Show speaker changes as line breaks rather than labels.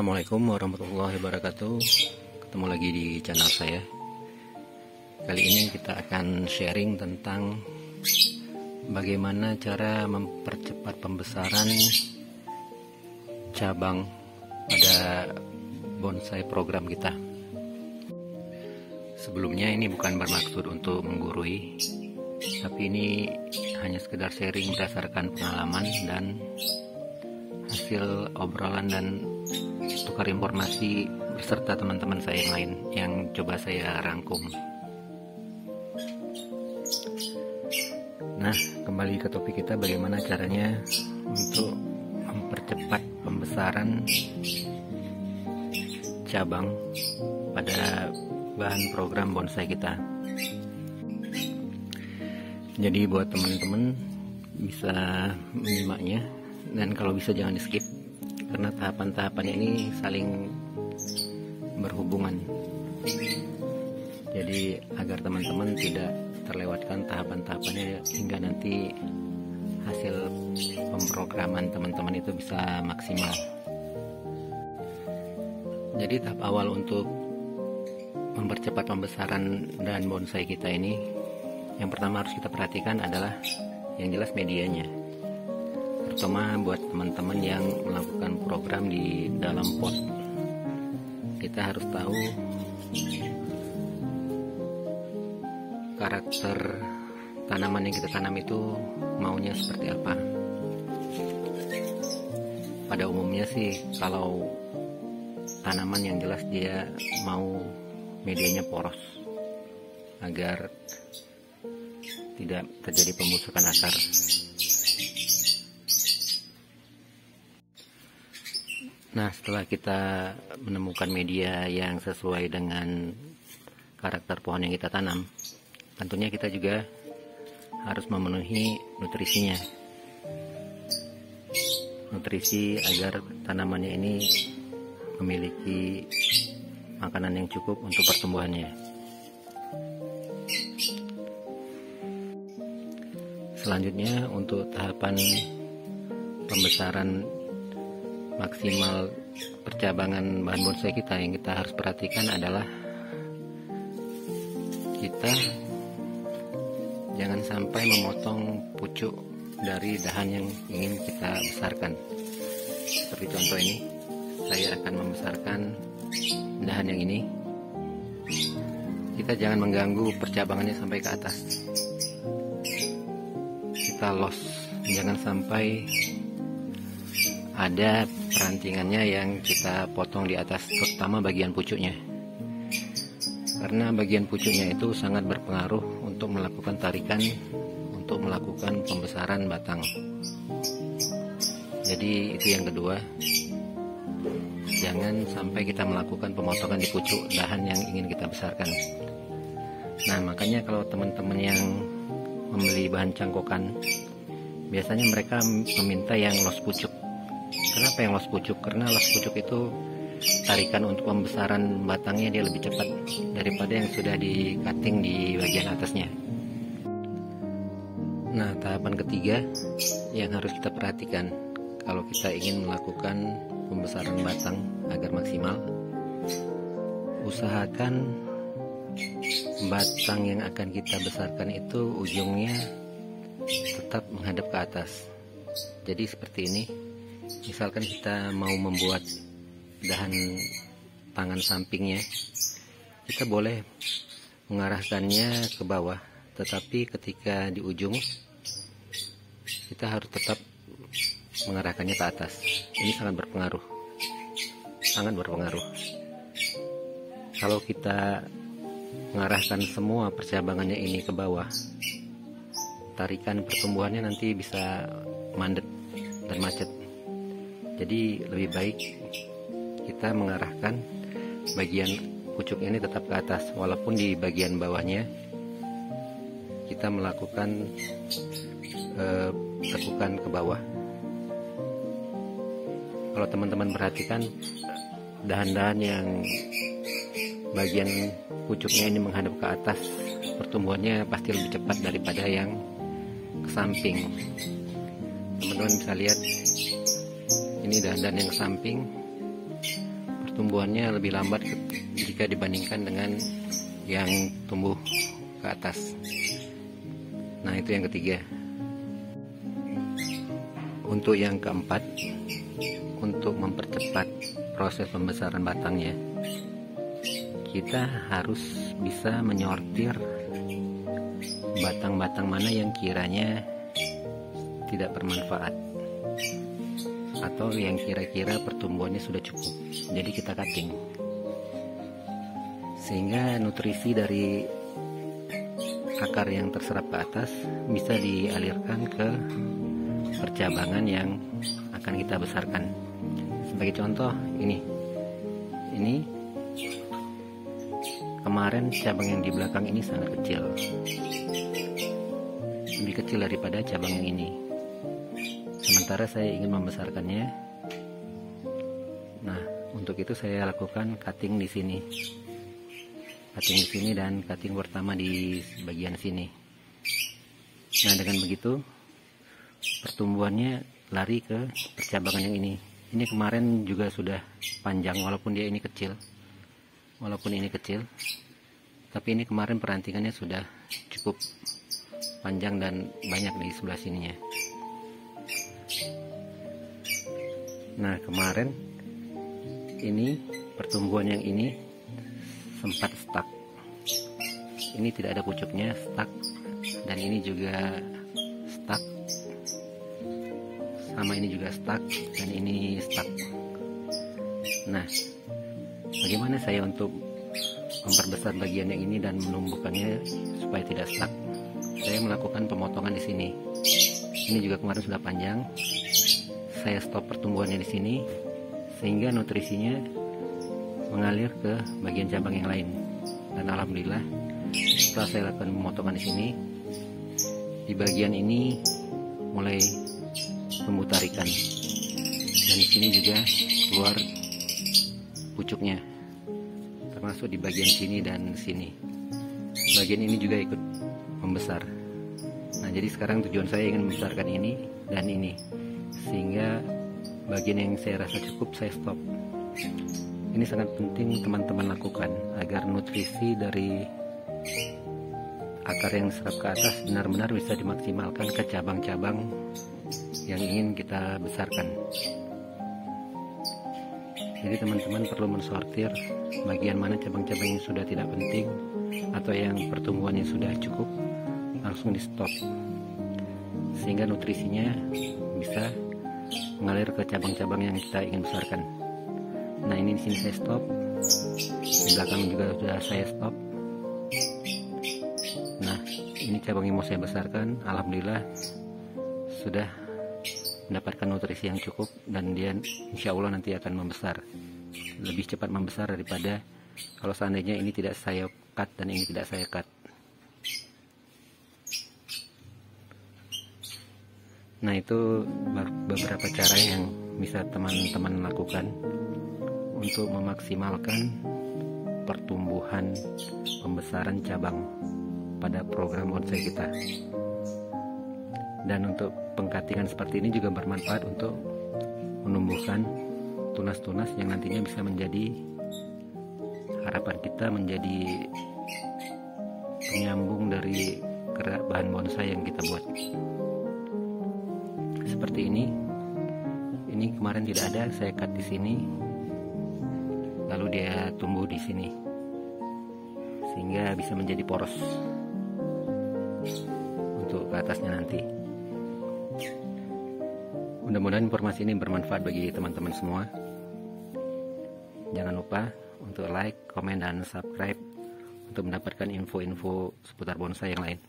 Assalamualaikum warahmatullahi wabarakatuh. Ketemu lagi di channel saya. Kali ini kita akan sharing tentang bagaimana cara mempercepat pembesaran cabang pada bonsai program kita. Sebelumnya ini bukan bermaksud untuk menggurui, tapi ini hanya sekedar sharing berdasarkan pengalaman dan hasil obrolan dan tukar informasi beserta teman-teman saya yang lain yang coba saya rangkum. Nah, kembali ke topik kita, bagaimana caranya untuk mempercepat pembesaran cabang pada bahan program bonsai kita. Jadi buat teman-teman bisa menyimaknya, dan kalau bisa jangan di skip karena tahapan-tahapannya ini saling berhubungan. Jadi agar teman-teman tidak terlewatkan tahapan-tahapannya hingga nanti hasil pemrograman teman-teman itu bisa maksimal. Jadi tahap awal untuk mempercepat pembesaran dahan bonsai kita ini, yang pertama harus kita perhatikan adalah yang jelas medianya. Terutama buat teman-teman yang melakukan program di dalam pot, kita harus tahu karakter tanaman yang kita tanam itu maunya seperti apa. Pada umumnya sih kalau tanaman yang jelas dia mau medianya poros agar tidak terjadi pembusukan akar. Nah, setelah kita menemukan media yang sesuai dengan karakter pohon yang kita tanam, tentunya kita juga harus memenuhi nutrisinya. Nutrisi agar tanamannya ini memiliki makanan yang cukup untuk pertumbuhannya. Selanjutnya, untuk tahapan pembesaran maksimal percabangan bahan bonsai kita, yang kita harus perhatikan adalah kita jangan sampai memotong pucuk dari dahan yang ingin kita besarkan. Seperti contoh ini, saya akan membesarkan dahan yang ini. Kita jangan mengganggu percabangannya sampai ke atas. Kita los, jangan sampai ada perantingannya yang kita potong di atas, terutama bagian pucuknya, karena bagian pucuknya itu sangat berpengaruh untuk melakukan tarikan, untuk melakukan pembesaran batang. Jadi itu yang kedua, jangan sampai kita melakukan pemotongan di pucuk dahan yang ingin kita besarkan. Nah, makanya kalau teman-teman yang membeli bahan cangkokan, biasanya mereka meminta yang los pucuk. Kenapa yang los pucuk? Karena los pucuk itu tarikan untuk pembesaran batangnya dia lebih cepat daripada yang sudah di cutting di bagian atasnya. Nah, tahapan ketiga yang harus kita perhatikan kalau kita ingin melakukan pembesaran batang agar maksimal, usahakan batang yang akan kita besarkan itu ujungnya tetap menghadap ke atas. Jadi seperti ini. Misalkan kita mau membuat dahan tangan sampingnya, kita boleh mengarahkannya ke bawah, tetapi ketika di ujung kita harus tetap mengarahkannya ke atas. Ini sangat berpengaruh, sangat berpengaruh. Kalau kita mengarahkan semua percabangannya ini ke bawah, tarikan pertumbuhannya nanti bisa mandek dan macet. Jadi lebih baik kita mengarahkan bagian pucuk ini tetap ke atas, walaupun di bagian bawahnya kita melakukan tekukan ke bawah. Kalau teman-teman perhatikan, dahan-dahan yang bagian pucuknya ini menghadap ke atas, pertumbuhannya pasti lebih cepat daripada yang ke samping. Teman-teman bisa lihat, ini dahan-dahan yang ke samping pertumbuhannya lebih lambat jika dibandingkan dengan yang tumbuh ke atas. Nah, itu yang ketiga. Untuk yang keempat, untuk mempercepat proses pembesaran batangnya, kita harus bisa menyortir batang-batang mana yang kiranya tidak bermanfaat atau yang kira-kira pertumbuhannya sudah cukup, jadi kita cutting sehingga nutrisi dari akar yang terserap ke atas bisa dialirkan ke percabangan yang akan kita besarkan. Sebagai contoh, ini kemarin cabang yang di belakang ini sangat kecil, lebih kecil daripada cabang yang ini. Sementara saya ingin membesarkannya. Nah, untuk itu saya lakukan cutting di sini. Cutting di sini dan cutting pertama di bagian sini. Nah, dengan begitu pertumbuhannya lari ke percabangan yang ini. Ini kemarin juga sudah panjang walaupun dia ini kecil. Tapi ini kemarin perantingannya sudah cukup panjang dan banyak di sebelah sininya. Nah, kemarin ini pertumbuhan yang ini sempat stuck. Ini tidak ada pucuknya, stuck, dan ini juga stuck, sama ini juga stuck, dan ini stuck. Nah, bagaimana saya untuk memperbesar bagian yang ini dan menumbuhkannya supaya tidak stuck? Saya melakukan pemotongan di sini. Ini juga kemarin sudah panjang. Saya stop pertumbuhannya di sini sehingga nutrisinya mengalir ke bagian cabang yang lain. Dan alhamdulillah, setelah saya lakukan pemotongan di sini, di bagian ini mulai tumbuh tarikan, dan di sini juga keluar pucuknya, termasuk di bagian sini dan sini. Bagian ini juga ikut membesar. Nah, jadi sekarang tujuan saya ingin membesarkan ini dan ini, sehingga bagian yang saya rasa cukup saya stop. Ini sangat penting teman-teman lakukan agar nutrisi dari akar yang serap ke atas benar-benar bisa dimaksimalkan ke cabang-cabang yang ingin kita besarkan. Jadi teman-teman perlu mensortir bagian mana cabang-cabang yang sudah tidak penting atau yang pertumbuhannya sudah cukup, langsung di stop sehingga nutrisinya bisa mengalir ke cabang-cabang yang kita ingin besarkan. Nah, ini di sini saya stop, di belakang juga sudah saya stop. Nah, ini cabang yang mau saya besarkan, alhamdulillah sudah mendapatkan nutrisi yang cukup dan dia insya Allah nanti akan membesar, lebih cepat membesar daripada kalau seandainya ini tidak saya cut dan ini tidak saya cut. Nah, itu beberapa cara yang bisa teman-teman lakukan untuk memaksimalkan pertumbuhan pembesaran cabang pada program bonsai kita. Dan untuk pengkatingan seperti ini juga bermanfaat untuk menumbuhkan tunas-tunas yang nantinya bisa menjadi harapan kita menjadi penyambung dari bahan bonsai yang kita buat. Seperti ini kemarin tidak ada, saya cut di sini, lalu dia tumbuh di sini sehingga bisa menjadi poros untuk ke atasnya nanti. Mudah-mudahan informasi ini bermanfaat bagi teman-teman semua. Jangan lupa untuk like, komen, dan subscribe untuk mendapatkan info-info seputar bonsai yang lain.